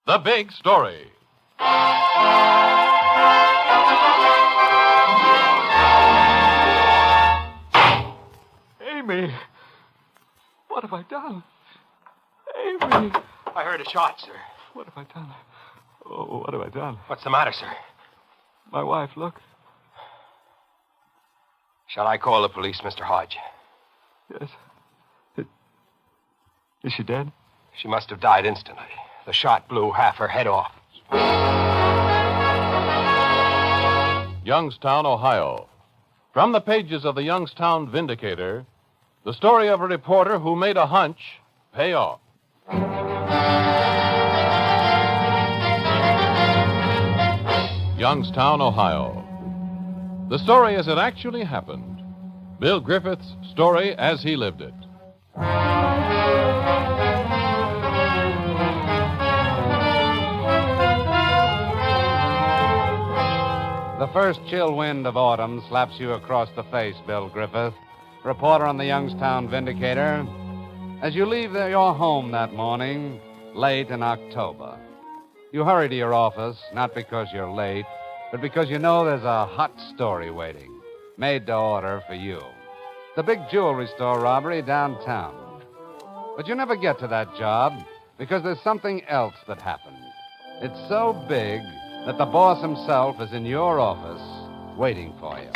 The Big Story. Amy! What have I done? Amy! I heard a shot, sir. What have I done? Oh, what have I done? What's the matter, sir? My wife, look. Shall I call the police, Mr. Hodge? Yes. Is she dead? She must have died instantly. The shot blew half her head off. Youngstown, Ohio. From the pages of the Youngstown Vindicator, the story of a reporter who made a hunch pay off. Youngstown, Ohio. The story as it actually happened. Bill Griffith's story as he lived it. The first chill wind of autumn slaps you across the face, Bill Griffith, reporter on the Youngstown Vindicator, as you leave your home that morning, late in October. You hurry to your office, not because you're late, but because you know there's a hot story waiting, made to order for you. The big jewelry store robbery downtown. But you never get to that job because there's something else that happened. It's so big that the boss himself is in your office waiting for you.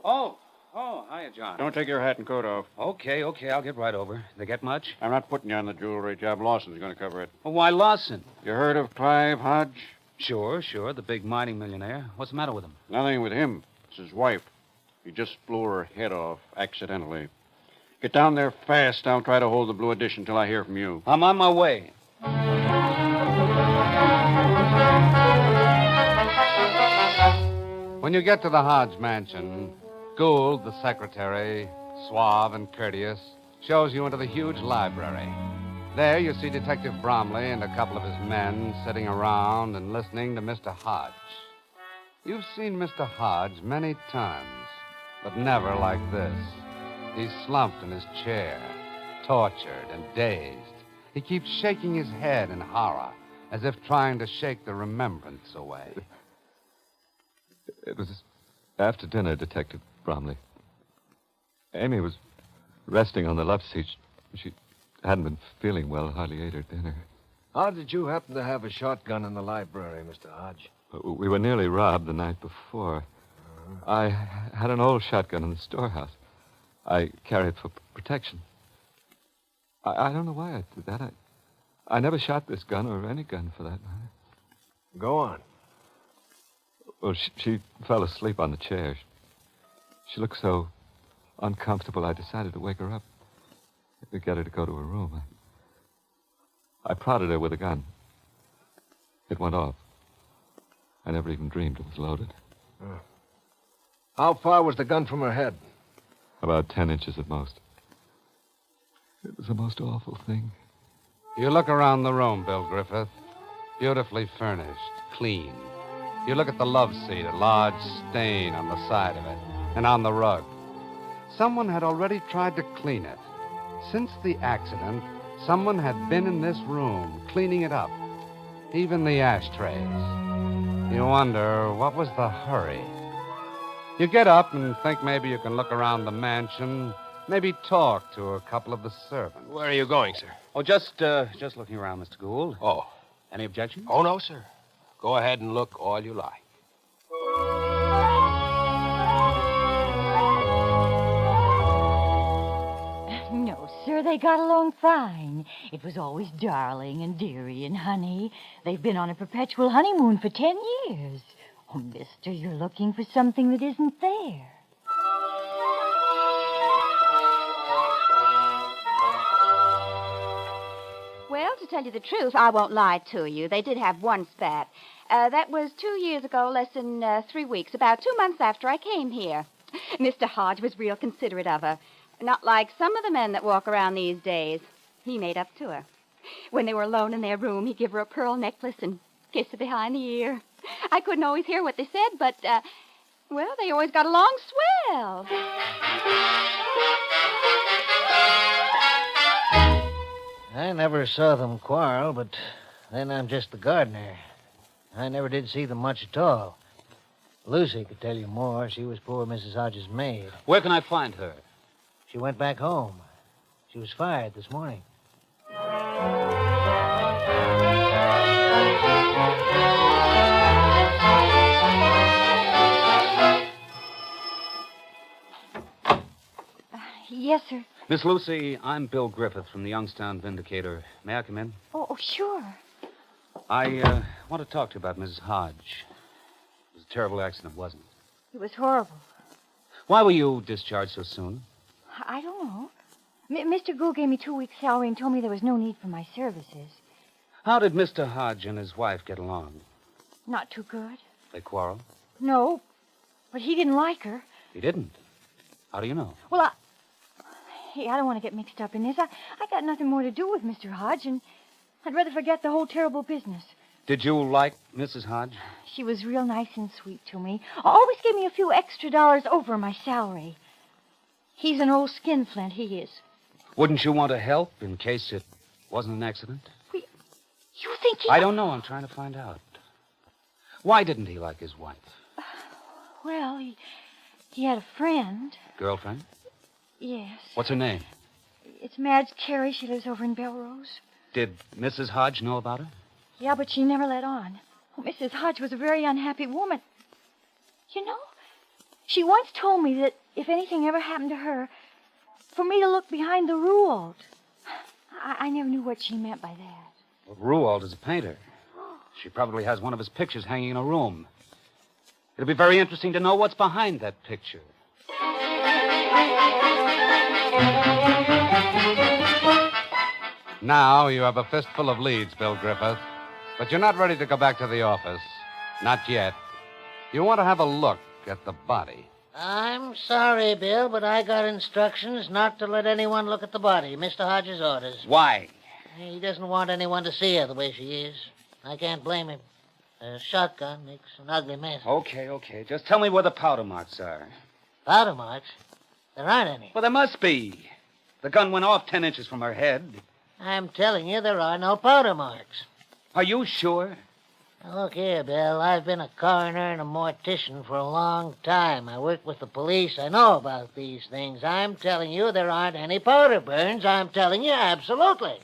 Oh, hiya, John. Don't take your hat and coat off. Okay, I'll get right over. They get much? I'm not putting you on the jewelry job. Lawson's going to cover it. Well, why Lawson? You heard of Clive Hodge? Sure, the big mining millionaire. What's the matter with him? Nothing with him. It's his wife. He just blew her head off accidentally. Get down there fast. I'll try to hold the Blue Edition till I hear from you. I'm on my way. When you get to the Hodge mansion, Gould, the secretary, suave and courteous, shows you into the huge library. There you see Detective Bromley and a couple of his men sitting around and listening to Mr. Hodge. You've seen Mr. Hodge many times, but never like this. He's slumped in his chair, tortured and dazed. He keeps shaking his head in horror, as if trying to shake the remembrance away. It was after dinner, Detective Bromley. Amy was resting on the left seat. She hadn't been feeling well, hardly ate her dinner. How did you happen to have a shotgun in the library, Mr. Hodge? We were nearly robbed the night before. I had an old shotgun in the storehouse. I carry it for protection. I don't know why I did that. I never shot this gun, or any gun for that matter. Go on. Well, she fell asleep on the chair. She looked so uncomfortable, I decided to wake her up. To get her to go to her room. I prodded her with a gun. It went off. I never even dreamed it was loaded. How far was the gun from her head? About 10 inches at most. It was the most awful thing. You look around the room, Bill Griffith. Beautifully furnished, clean. You look at the love seat, a large stain on the side of it, and on the rug. Someone had already tried to clean it. Since the accident, someone had been in this room, cleaning it up. Even the ashtrays. You wonder, what was the hurry? You get up and think maybe you can look around the mansion, maybe talk to a couple of the servants. Where are you going, sir? Oh, just looking around, Mr. Gould. Oh. Any objections? Oh, no, sir. Go ahead and look all you like. No, sir, they got along fine. It was always darling and dearie and honey. They've been on a perpetual honeymoon for 10 years. Oh, mister, you're looking for something that isn't there. Well, to tell you the truth, I won't lie to you. They did have one spat. That was 2 years ago, less than 3 weeks, about 2 months after I came here. Mr. Hodge was real considerate of her. Not like some of the men that walk around these days. He made up to her. When they were alone in their room, he'd give her a pearl necklace and kiss her behind the ear. I couldn't always hear what they said, but, well, they always got along swell. I never saw them quarrel, but Then I'm just the gardener. I never did see them much at all. Lucy could tell you more. She was poor Mrs. Hodges' maid. Where can I find her? She went back home. She was fired this morning. Yes, sir. Miss Lucy, I'm Bill Griffith from the Youngstown Vindicator. May I come in? Oh, sure. I want to talk to you about Mrs. Hodge. It was a terrible accident, wasn't it? It was horrible. Why were you discharged so soon? I don't know. Mr. Gould gave me 2 weeks' salary and told me there was no need for my services. How did Mr. Hodge and his wife get along? Not too good. They quarreled? No, but he didn't like her. He didn't? How do you know? Well, Hey, I don't want to get mixed up in this. I got nothing more to do with Mr. Hodge, and I'd rather forget the whole terrible business. Did you like Mrs. Hodge? She was real nice and sweet to me. Always gave me a few extra dollars over my salary. He's an old skinflint, he is. Wouldn't you want to help in case it wasn't an accident? You think he... I don't know. I'm trying to find out. Why didn't he like his wife? Well, he had a friend. Girlfriend? Yes. What's her name? It's Madge Carey. She lives over in Belrose. Did Mrs. Hodge know about her? Yeah, but she never let on. Oh, Mrs. Hodge was a very unhappy woman. You know, she once told me that if anything ever happened to her, for me to look behind the Ruald. I never knew what she meant by that. Well, Ruald is a painter. She probably has one of his pictures hanging in a room. It'll be very interesting to know what's behind that picture. Now you have a fistful of leads, Bill Griffith. But you're not ready to go back to the office. Not yet. You want to have a look at the body. I'm sorry, Bill, but I got instructions not to let anyone look at the body. Mr. Hodges' orders. Why? He doesn't want anyone to see her the way she is. I can't blame him. A shotgun makes an ugly mess. Okay. Just tell me where the powder marks are. Powder marks? There aren't any. Well, there must be. The gun went off 10 inches from her head. I'm telling you, there are no powder marks. Are you sure? Now, look here, Bill. I've been a coroner and a mortician for a long time. I work with the police. I know about these things. I'm telling you, there aren't any powder burns. I'm telling you, absolutely.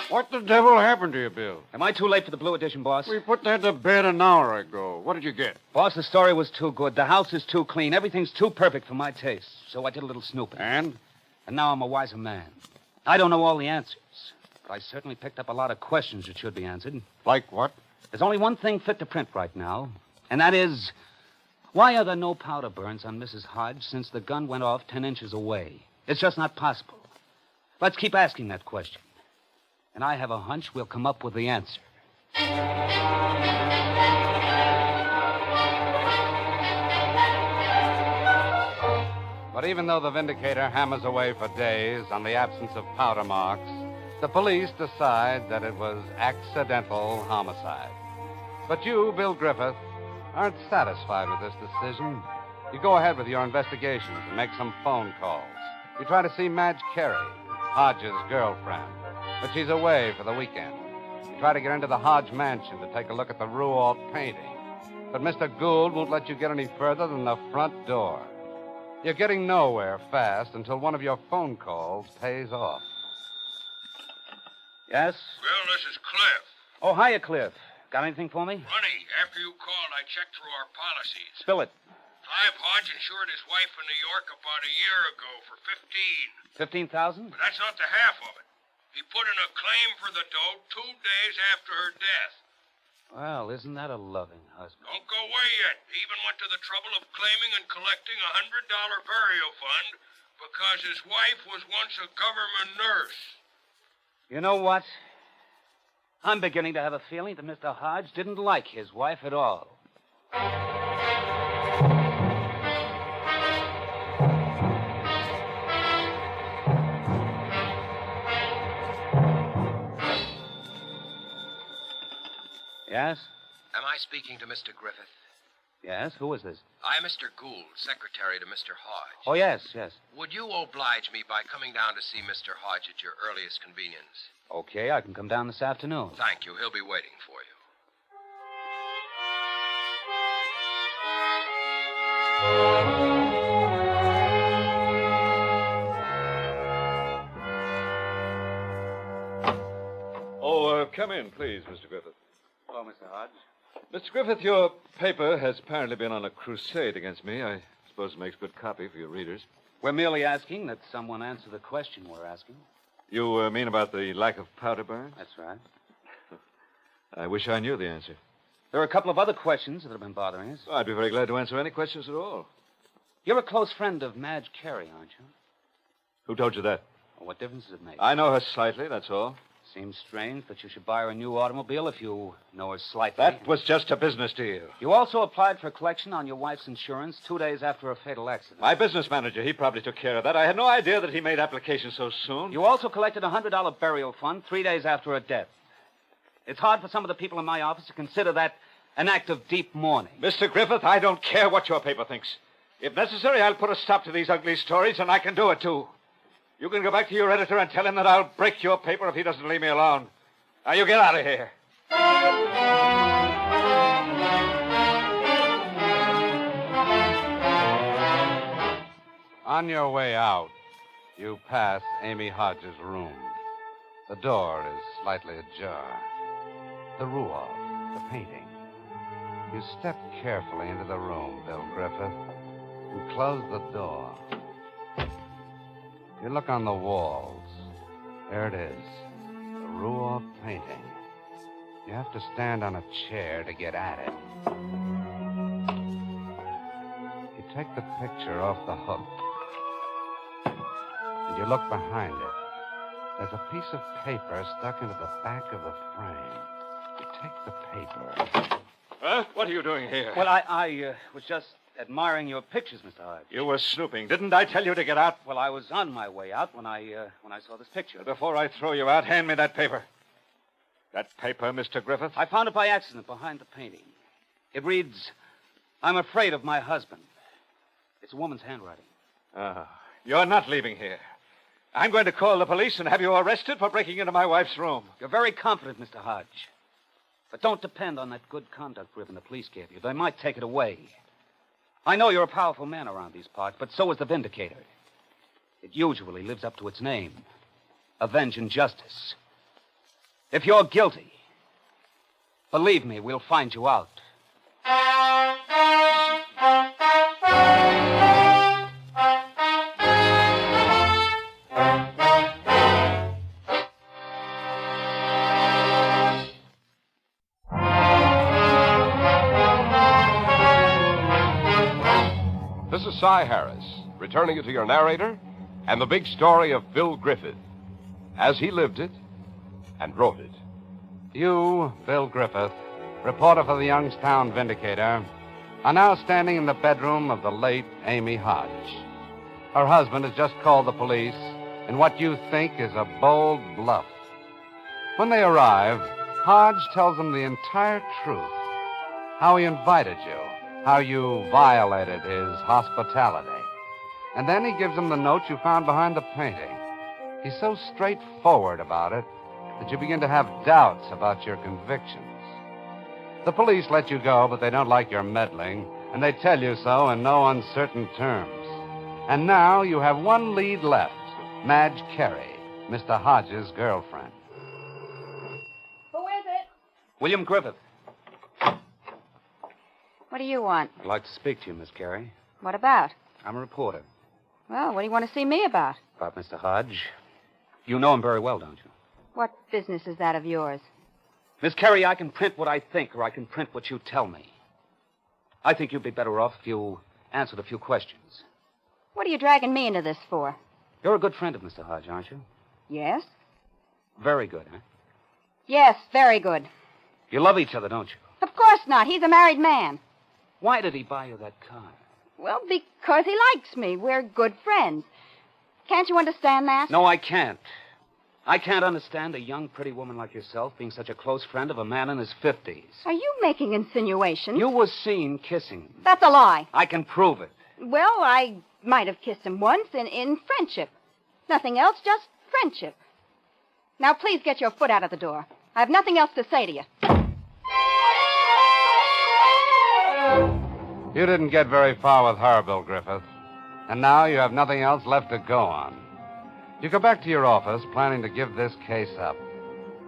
What the devil happened to you, Bill? Am I too late for the Blue Edition, boss? We put that to bed an hour ago. What did you get? Boss, the story was too good. The house is too clean. Everything's too perfect for my taste. So I did a little snooping. And? And now I'm a wiser man. I don't know all the answers, but I certainly picked up a lot of questions that should be answered. Like what? There's only one thing fit to print right now, and that is, why are there no powder burns on Mrs. Hodge since the gun went off 10 inches away? It's just not possible. Let's keep asking that question. And I have a hunch we'll come up with the answer. But even though the Vindicator hammers away for days on the absence of powder marks, the police decide that it was accidental homicide. But you, Bill Griffith, aren't satisfied with this decision. You go ahead with your investigations and make some phone calls. You try to see Madge Carey, Hodge's girlfriend, but she's away for the weekend. You try to get into the Hodge mansion to take a look at the Ruald painting, but Mr. Gould won't let you get any further than the front door. You're getting nowhere fast until one of your phone calls pays off. Yes? Bill, this is Cliff. Oh, hiya, Cliff. Got anything for me? Honey, after you called, I checked through our policies. Spill it. Clive Hodge insured his wife in New York about a year ago for $15,000. 15,000? But that's not the half of it. He put in a claim for the dough 2 days after her death. Well, isn't that a loving husband? Don't go away yet. He even went to the trouble of claiming and collecting a $100 burial fund because his wife was once a government nurse. You know what? I'm beginning to have a feeling that Mr. Hodge didn't like his wife at all. Yes? Am I speaking to Mr. Griffith? Yes, who is this? I'm Mr. Gould, secretary to Mr. Hodge. Oh, yes. Would you oblige me by coming down to see Mr. Hodge at your earliest convenience? Okay, I can come down this afternoon. Thank you. He'll be waiting for you. Come in, please, Mr. Griffith. Hello, Mr. Hodge. Mr. Griffith, your paper has apparently been on a crusade against me. I suppose it makes good copy for your readers. We're merely asking that someone answer the question we're asking. You mean about the lack of powder burns? That's right. I wish I knew the answer. There are a couple of other questions that have been bothering us. Well, I'd be very glad to answer any questions at all. You're a close friend of Madge Carey, aren't you? Who told you that? Well, what difference does it make? I know her slightly, that's all. Seems strange that you should buy her a new automobile if you know her slightly. That was just a business deal. You also applied for a collection on your wife's insurance 2 days after a fatal accident. My business manager, he probably took care of that. I had no idea that he made application so soon. You also collected a $100 burial fund 3 days after her death. It's hard for some of the people in my office to consider that an act of deep mourning. Mr. Griffith, I don't care what your paper thinks. If necessary, I'll put a stop to these ugly stories, and I can do it, too. You can go back to your editor and tell him that I'll break your paper if he doesn't leave me alone. Now, you get out of here. On your way out, you pass Amy Hodge's room. The door is slightly ajar. The Ruoff, the painting. You step carefully into the room, Bill Griffith, and close the door. You look on the walls. There it is. The Ruoff painting. You have to stand on a chair to get at it. You take the picture off the hook. And you look behind it. There's a piece of paper stuck into the back of the frame. You take the paper. Huh? What are you doing here? Well, I was just admiring your pictures, Mr. Hodge. You were snooping. Didn't I tell you to get out? Well, I was on my way out when I saw this picture. Before I throw you out, hand me that paper. That paper, Mr. Griffith? I found it by accident behind the painting. It reads, "I'm afraid of my husband." It's a woman's handwriting. You're not leaving here. I'm going to call the police and have you arrested for breaking into my wife's room. You're very confident, Mr. Hodge. But don't depend on that good conduct ribbon the police gave you. They might take it away. I know you're a powerful man around these parts, but so is the Vindicator. It usually lives up to its name. Avenging justice. If you're guilty, believe me, we'll find you out. This is Cy Harris, returning you to your narrator and the big story of Bill Griffith, as he lived it and wrote it. You, Bill Griffith, reporter for the Youngstown Vindicator, are now standing in the bedroom of the late Amy Hodge. Her husband has just called the police in what you think is a bold bluff. When they arrive, Hodge tells them the entire truth. How he invited you, how you violated his hospitality. And then he gives them the note you found behind the painting. He's so straightforward about it that you begin to have doubts about your convictions. The police let you go, but they don't like your meddling, and they tell you so in no uncertain terms. And now you have one lead left, Madge Carey, Mr. Hodge's girlfriend. Who is it? William Griffith. What do you want? I'd like to speak to you, Miss Carey. What about? I'm a reporter. Well, what do you want to see me about? About Mr. Hodge. You know him very well, don't you? What business is that of yours? Miss Carey, I can print what I think, or I can print what you tell me. I think you'd be better off if you answered a few questions. What are you dragging me into this for? You're a good friend of Mr. Hodge, aren't you? Yes? Very good, huh? Yes, very good. You love each other, don't you? Of course not. He's a married man. Why did he buy you that car? Well, because he likes me. We're good friends. Can't you understand that? No, I can't. I can't understand a young, pretty woman like yourself being such a close friend of a man in his 50s. Are you making insinuations? You were seen kissing. That's a lie. I can prove it. Well, I might have kissed him once in friendship. Nothing else, just friendship. Now, please get your foot out of the door. I have nothing else to say to you. You didn't get very far with her, Bill Griffith. And now you have nothing else left to go on. You go back to your office planning to give this case up.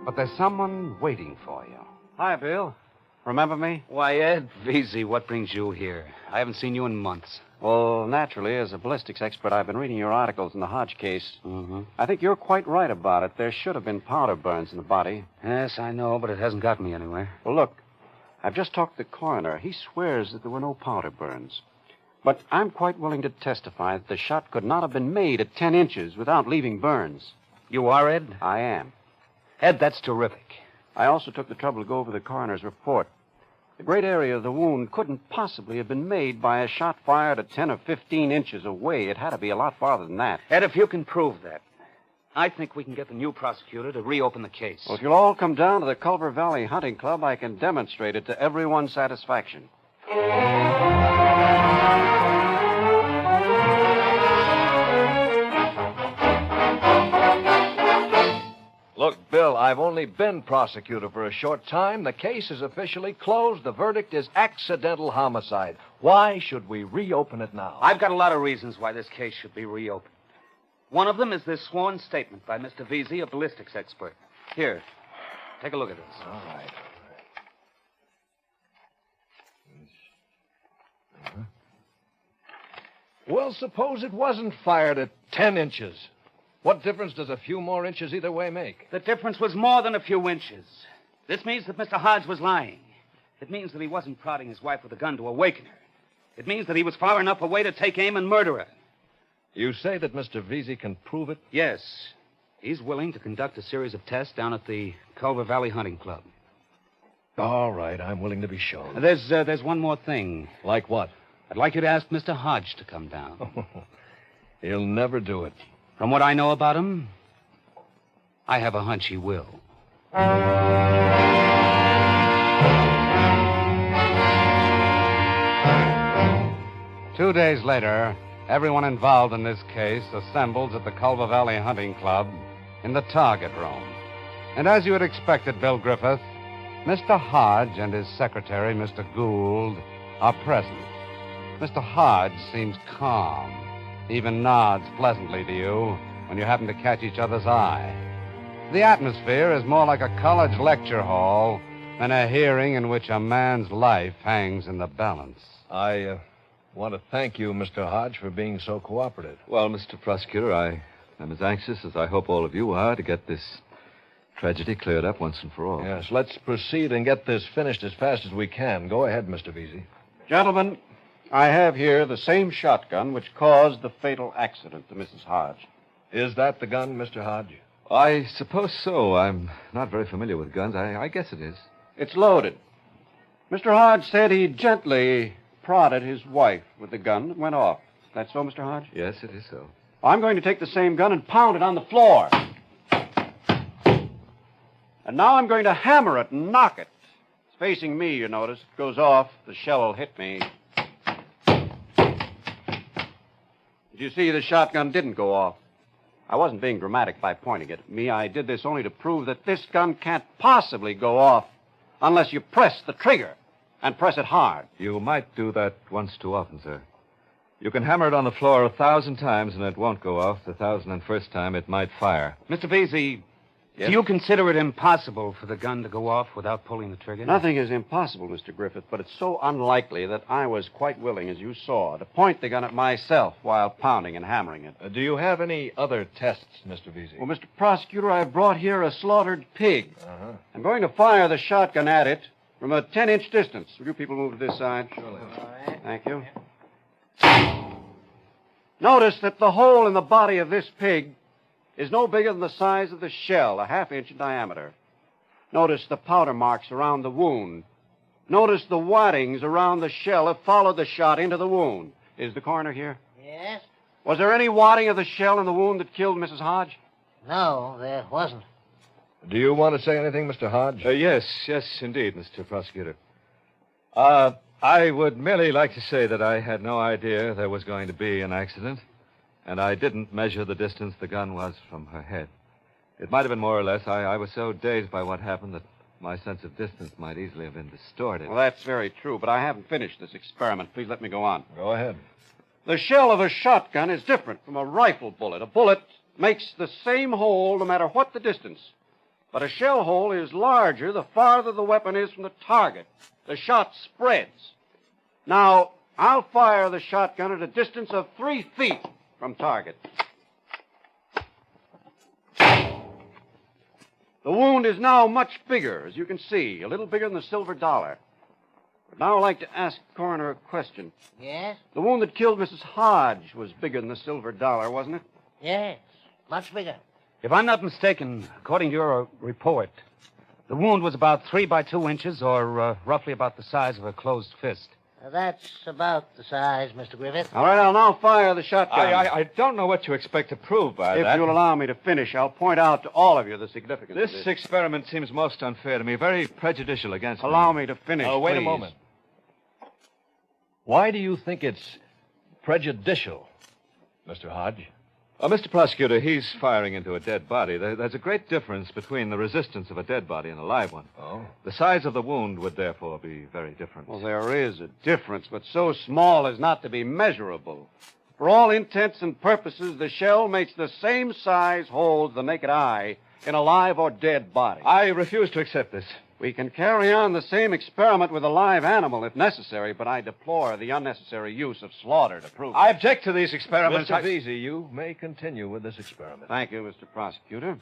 But there's someone waiting for you. Hi, Bill. Remember me? Why, Ed Veazey, what brings you here? I haven't seen you in months. Well, naturally, as a ballistics expert, I've been reading your articles in the Hodge case. Mm-hmm. I think you're quite right about it. There should have been powder burns in the body. Yes, I know, but it hasn't got me anywhere. Well, look, I've just talked to the coroner. He swears that there were no powder burns. But I'm quite willing to testify that the shot could not have been made at 10 inches without leaving burns. You are, Ed? I am. Ed, that's terrific. I also took the trouble to go over the coroner's report. The great area of the wound couldn't possibly have been made by a shot fired at 10 or 15 inches away. It had to be a lot farther than that. Ed, if you can prove that, I think we can get the new prosecutor to reopen the case. Well, if you'll all come down to the Culver Valley Hunting Club, I can demonstrate it to everyone's satisfaction. Look, Bill, I've only been prosecutor for a short time. The case is officially closed. The verdict is accidental homicide. Why should we reopen it now? I've got a lot of reasons why this case should be reopened. One of them is this sworn statement by Mr. Veazey, a ballistics expert. Here, take a look at this. All right. Well, suppose it wasn't fired at 10 inches. What difference does a few more inches either way make? The difference was more than a few inches. This means that Mr. Hodge was lying. It means that he wasn't prodding his wife with a gun to awaken her. It means that he was far enough away to take aim and murder her. You say that Mr. Veazey can prove it? Yes. He's willing to conduct a series of tests down at the Culver Valley Hunting Club. All right, I'm willing to be shown. There's one more thing. Like what? I'd like you to ask Mr. Hodge to come down. He'll never do it. From what I know about him, I have a hunch he will. 2 days later, everyone involved in this case assembles at the Culver Valley Hunting Club in the target room. And as you had expected, Bill Griffith, Mr. Hodge and his secretary, Mr. Gould, are present. Mr. Hodge seems calm, even nods pleasantly to you when you happen to catch each other's eye. The atmosphere is more like a college lecture hall than a hearing in which a man's life hangs in the balance. I want to thank you, Mr. Hodge, for being so cooperative. Well, Mr. Prosecutor, I am as anxious as I hope all of you are to get this tragedy cleared up once and for all. Yes, let's proceed and get this finished as fast as we can. Go ahead, Mr. Veazey. Gentlemen, I have here the same shotgun which caused the fatal accident to Mrs. Hodge. Is that the gun, Mr. Hodge? I suppose so. I'm not very familiar with guns. I guess it is. It's loaded. Mr. Hodge said he gently prodded his wife with the gun that went off. Is that so, Mr. Hodge? Yes, it is so. I'm going to take the same gun and pound it on the floor. And now I'm going to hammer it and knock it. It's facing me, you notice. It goes off. The shell will hit me. Did you see the shotgun didn't go off? I wasn't being dramatic by pointing it at me. I did this only to prove that this gun can't possibly go off unless you press the trigger and press it hard. You might do that once too often, sir. You can hammer it on the floor 1,000 times and it won't go off. The 1,001st time it might fire. Mr. Veazey, Yes? do you consider it impossible for the gun to go off without pulling the trigger? Nothing is impossible, Mr. Griffith, but it's so unlikely that I was quite willing, as you saw, to point the gun at myself while pounding and hammering it. Do you have any other tests, Mr. Veazey? Well, Mr. Prosecutor, I've brought here a slaughtered pig. Uh-huh. I'm going to fire the shotgun at it from a 10-inch distance. Will you people move to this side? Surely. All right. Thank you. Notice that the hole in the body of this pig is no bigger than the size of the shell, a half-inch in diameter. Notice the powder marks around the wound. Notice the waddings around the shell have followed the shot into the wound. Is the coroner here? Yes? Was there any wadding of the shell in the wound that killed Mrs. Hodge? No, there wasn't. Do you want to say anything, Mr. Hodge? Yes, indeed, Mr. Prosecutor. I would merely like to say that I had no idea there was going to be an accident, and I didn't measure the distance the gun was from her head. It might have been more or less. I was so dazed by what happened that my sense of distance might easily have been distorted. Well, that's very true, but I haven't finished this experiment. Please let me go on. Go ahead. The shell of a shotgun is different from a rifle bullet. A bullet makes the same hole no matter what the distance. But a shell hole is larger the farther the weapon is from the target. The shot spreads. Now, I'll fire the shotgun at a distance of 3 feet from target. The wound is now much bigger, as you can see, a little bigger than the silver dollar. But now I'd like to ask the coroner a question. Yes? The wound that killed Mrs. Hodge was bigger than the silver dollar, wasn't it? Yes, much bigger. If I'm not mistaken, according to your report, the wound was about 3 by 2 inches, or roughly about the size of a closed fist. That's about the size, Mr. Griffith. All right, I'll now fire the shotgun. I don't know what you expect to prove by that. If you'll allow me to finish, I'll point out to all of you the significance of This this. experiment seems most unfair to me, very prejudicial against me. Allow me to finish, Wait a please. moment. Why do you think it's prejudicial, Mr. Hodge? Mr. Prosecutor, he's firing into a dead body. There's a great difference between the resistance of a dead body and a live one. Oh. The size of the wound would therefore be very different. Well, there is a difference, but so small as not to be measurable. For all intents and purposes, the shell makes the same size hole to the naked eye in a live or dead body. I refuse to accept this. We can carry on the same experiment with a live animal if necessary, but I deplore the unnecessary use of slaughter to prove it. I object to these experiments. Mr. Vesey, you may continue with this experiment. Thank you, Mr. Prosecutor.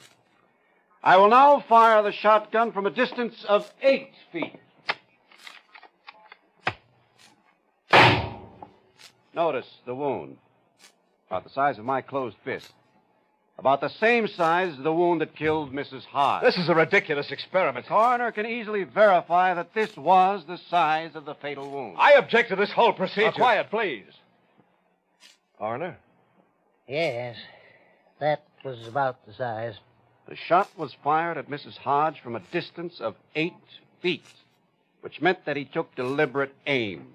I will now fire the shotgun from a distance of 8 feet. Notice the wound. About the size of my closed fist. About the same size as the wound that killed Mrs. Hodge. This is a ridiculous experiment. The coroner can easily verify that this was the size of the fatal wound. I object to this whole procedure. Quiet, please. Coroner? Yes, that was about the size. The shot was fired at Mrs. Hodge from a distance of 8 feet, which meant that he took deliberate aim.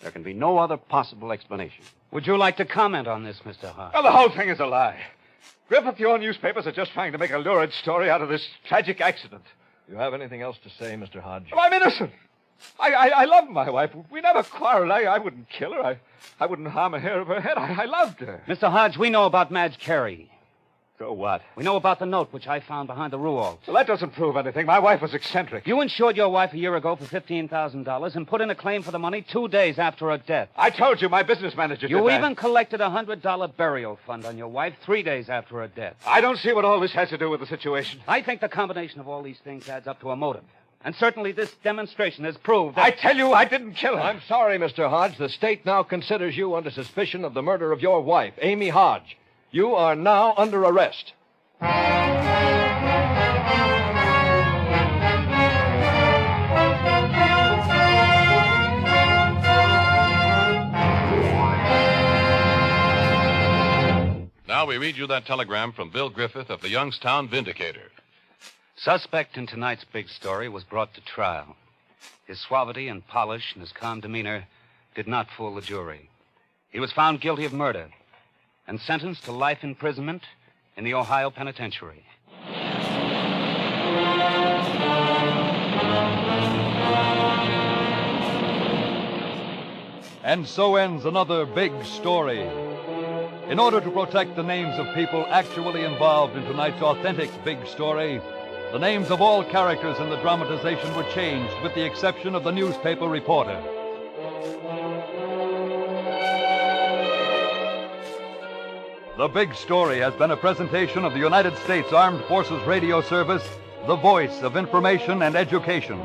There can be no other possible explanation. Would you like to comment on this, Mr. Hodge? Well, the whole thing is a lie. Griffith, your newspapers are just trying to make a lurid story out of this tragic accident. You have anything else to say, Mr. Hodge? Well, I'm innocent. I love my wife. We never quarreled. I wouldn't kill her. I wouldn't harm a hair of her head. I loved her. Mr. Hodge, we know about Madge Carey. So what? We know about the note which I found behind the Ruals. Well, that doesn't prove anything. My wife was eccentric. You insured your wife a year ago for $15,000 and put in a claim for the money 2 days after her death. I told you my business manager did You that. even collected a $100 burial fund on your wife 3 days after her death. I don't see what all this has to do with the situation. I think the combination of all these things adds up to a motive. And certainly this demonstration has proved that... I tell you, I didn't kill her. I'm sorry, Mr. Hodge. The state now considers you under suspicion of the murder of your wife, Amy Hodge. You are now under arrest. Now we read you that telegram from Bill Griffith of the Youngstown Vindicator. Suspect in tonight's big story was brought to trial. His suavity and polish and his calm demeanor did not fool the jury. He was found guilty of murder and sentenced to life imprisonment in the Ohio Penitentiary. And so ends another big story. In order to protect the names of people actually involved in tonight's authentic big story, the names of all characters in the dramatization were changed, with the exception of the newspaper reporter. The Big Story has been a presentation of the United States Armed Forces Radio Service, the voice of information and education.